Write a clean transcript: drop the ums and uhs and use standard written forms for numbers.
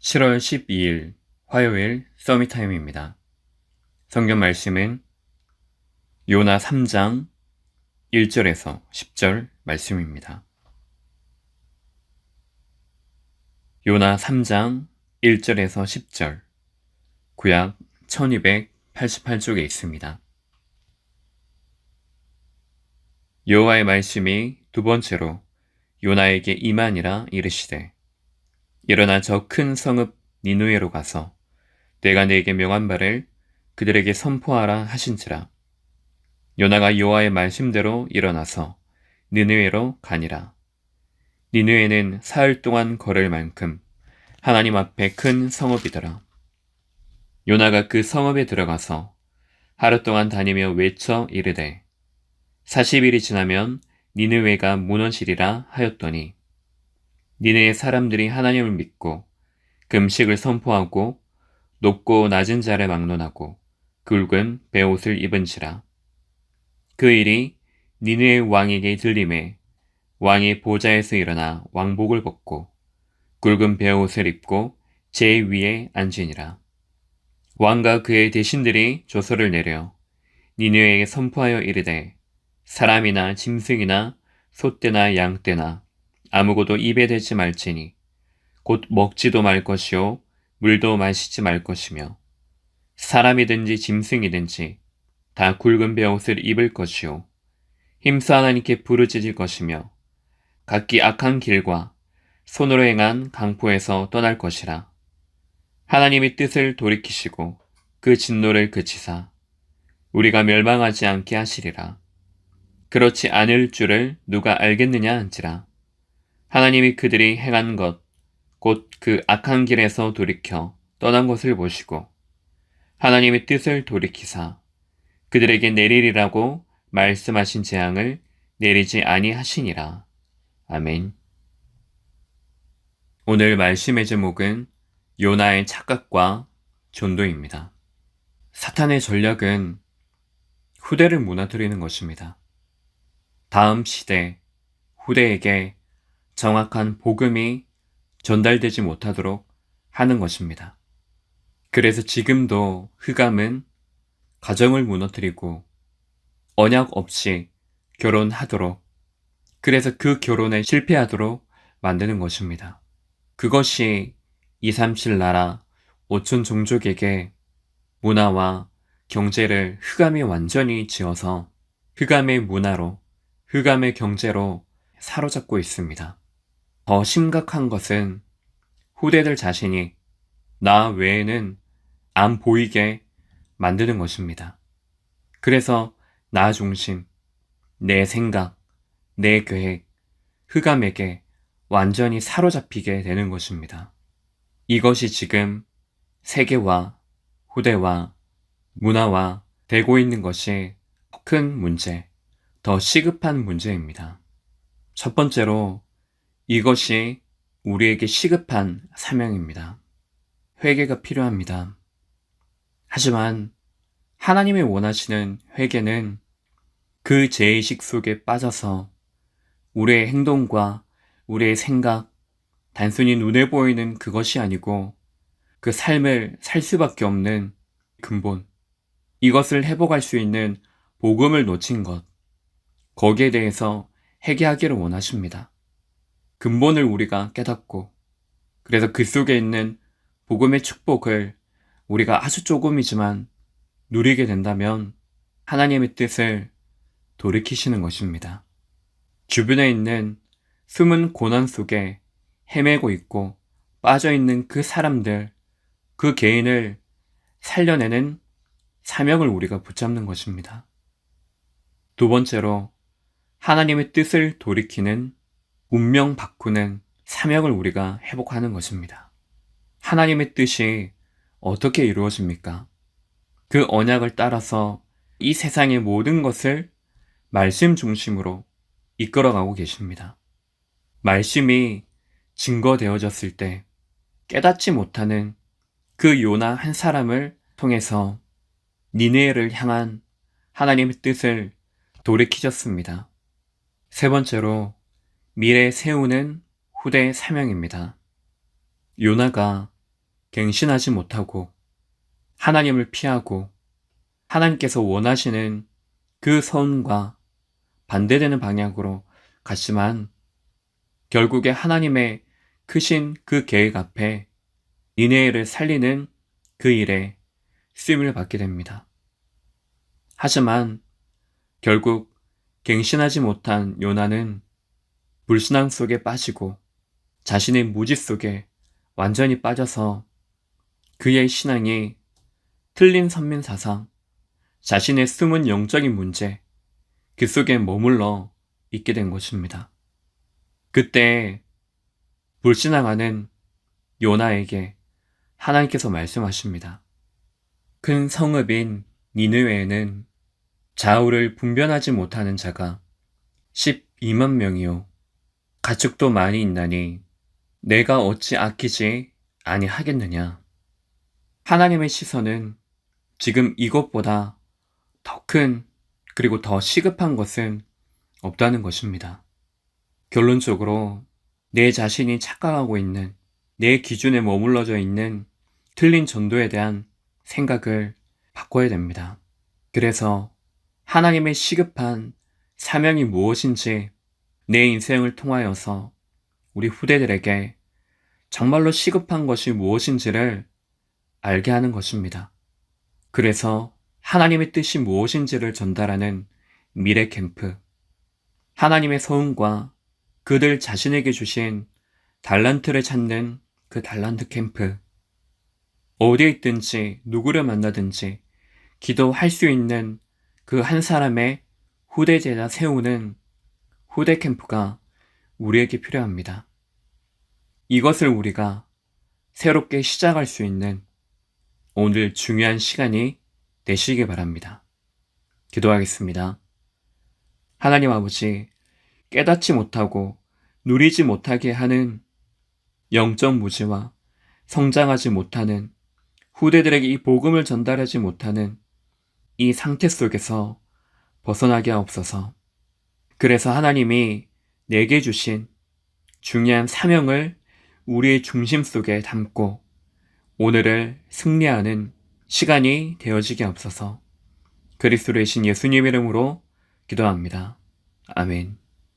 7월 12일 화요일 서밋타임입니다. 성경 말씀은 요나 3장 1절에서 10절 말씀입니다. 요나 3장 1절에서 10절, 구약 1288쪽에 있습니다. 여호와의 말씀이 두 번째로 요나에게 임하니라 이르시되, 일어나 저 큰 성읍 니느웨로 가서 내가 네게 명한 바를 그들에게 선포하라 하신지라. 요나가 여호와의 말씀대로 일어나서 니느웨로 가니라. 니느웨는 사흘 동안 걸을 만큼 하나님 앞에 큰 성읍이더라. 요나가 그 성읍에 들어가서 하루 동안 다니며 외쳐 이르되 40일이 지나면 니느웨가 무너지리라 하였더니, 니느웨 사람들이 하나님을 믿고 금식을 선포하고 높고 낮은 자를 막론하고 굵은 베옷을 입은지라. 그 일이 니느웨 왕에게 들림에 왕이 보좌에서 일어나 왕복을 벗고 굵은 베옷을 입고 제 위에 앉으니라. 왕과 그의 대신들이 조서를 내려 니느웨에게 선포하여 이르되, 사람이나 짐승이나 소떼나 양떼나 아무것도 입에 대지 말지니 곧 먹지도 말 것이요 물도 마시지 말 것이며, 사람이든지 짐승이든지 다 굵은 베옷을 입을 것이요 힘써 하나님께 부르짖을 것이며, 각기 악한 길과 손으로 행한 강포에서 떠날 것이라. 하나님의 뜻을 돌이키시고 그 진노를 그치사 우리가 멸망하지 않게 하시리라. 그렇지 않을 줄을 누가 알겠느냐 한지라. 하나님이 그들이 행한 것 곧 그 악한 길에서 돌이켜 떠난 것을 보시고 하나님의 뜻을 돌이키사 그들에게 내리리라고 말씀하신 재앙을 내리지 아니하시니라. 아멘. 오늘 말씀의 제목은 요나의 착각과 전도입니다. 사탄의 전략은 후대를 무너뜨리는 것입니다. 다음 시대, 후대에게 정확한 복음이 전달되지 못하도록 하는 것입니다. 그래서 지금도 흑암은 가정을 무너뜨리고 언약 없이 결혼하도록, 그래서 그 결혼에 실패하도록 만드는 것입니다. 그것이 237 나라 5천 종족에게 문화와 경제를 흑암이 완전히 지어서 흑암의 문화로, 흑암의 경제로 사로잡고 있습니다. 더 심각한 것은 후대들 자신이 나 외에는 안 보이게 만드는 것입니다. 그래서 나 중심, 내 생각, 내 계획, 흑암에게 완전히 사로잡히게 되는 것입니다. 이것이 지금 세계와 후대와 문화와 되고 있는 것이 큰 문제, 더 시급한 문제입니다. 첫 번째로 이것이 우리에게 시급한 사명입니다. 회개가 필요합니다. 하지만 하나님이 원하시는 회개는 그 죄의식 속에 빠져서 우리의 행동과 우리의 생각, 단순히 눈에 보이는 그것이 아니고 그 삶을 살 수밖에 없는 근본, 이것을 회복할 수 있는 복음을 놓친 것, 거기에 대해서 회개하기를 원하십니다. 근본을 우리가 깨닫고, 그래서 그 속에 있는 복음의 축복을 우리가 아주 조금이지만 누리게 된다면 하나님의 뜻을 돌이키시는 것입니다. 주변에 있는 숨은 고난 속에 헤매고 있고 빠져있는 그 사람들, 그 개인을 살려내는 사명을 우리가 붙잡는 것입니다. 두 번째로 하나님의 뜻을 돌이키는, 운명 바꾸는 사명을 우리가 회복하는 것입니다. 하나님의 뜻이 어떻게 이루어집니까? 그 언약을 따라서 이 세상의 모든 것을 말씀 중심으로 이끌어가고 계십니다. 말씀이 증거되어졌을 때 깨닫지 못하는 그 요나 한 사람을 통해서 니느웨를 향한 하나님의 뜻을 돌이키셨습니다. 세 번째로 미래 세우는 후대의 사명입니다. 요나가 갱신하지 못하고 하나님을 피하고 하나님께서 원하시는 그 선과 반대되는 방향으로 갔지만 결국에 하나님의 크신 그 계획 앞에 니네를 살리는 그 일에 쓰임을 받게 됩니다. 하지만 결국 갱신하지 못한 요나는 불신앙 속에 빠지고 자신의 무지 속에 완전히 빠져서 그의 신앙이 틀린 선민사상, 자신의 숨은 영적인 문제, 그 속에 머물러 있게 된 것입니다. 그때 불신앙하는 요나에게 하나님께서 말씀하십니다. 큰 성읍인 니느웨에는 좌우를 분별하지 못하는 자가 12만 명이요 가축도 많이 있나니 내가 어찌 아끼지 아니하겠느냐. 하나님의 시선은 지금 이것보다 더 큰 그리고 더 시급한 것은 없다는 것입니다. 결론적으로 내 자신이 착각하고 있는 내 기준에 머물러져 있는 틀린 전도에 대한 생각을 바꿔야 됩니다. 그래서 하나님의 시급한 사명이 무엇인지 내 인생을 통하여서 우리 후대들에게 정말로 시급한 것이 무엇인지를 알게 하는 것입니다. 그래서 하나님의 뜻이 무엇인지를 전달하는 미래 캠프, 하나님의 소원과 그들 자신에게 주신 달란트를 찾는 그 달란트 캠프, 어디에 있든지 누구를 만나든지 기도할 수 있는 그 한 사람의 후대 제자 세우는 후대 캠프가 우리에게 필요합니다. 이것을 우리가 새롭게 시작할 수 있는 오늘 중요한 시간이 되시기 바랍니다. 기도하겠습니다. 하나님 아버지, 깨닫지 못하고 누리지 못하게 하는 영적 무지와 성장하지 못하는 후대들에게 이 복음을 전달하지 못하는 이 상태 속에서 벗어나게 하옵소서. 그래서 하나님이 내게 주신 중요한 사명을 우리의 중심 속에 담고 오늘을 승리하는 시간이 되어지게 하옵소서. 그리스도의 신 예수님 이름으로 기도합니다. 아멘.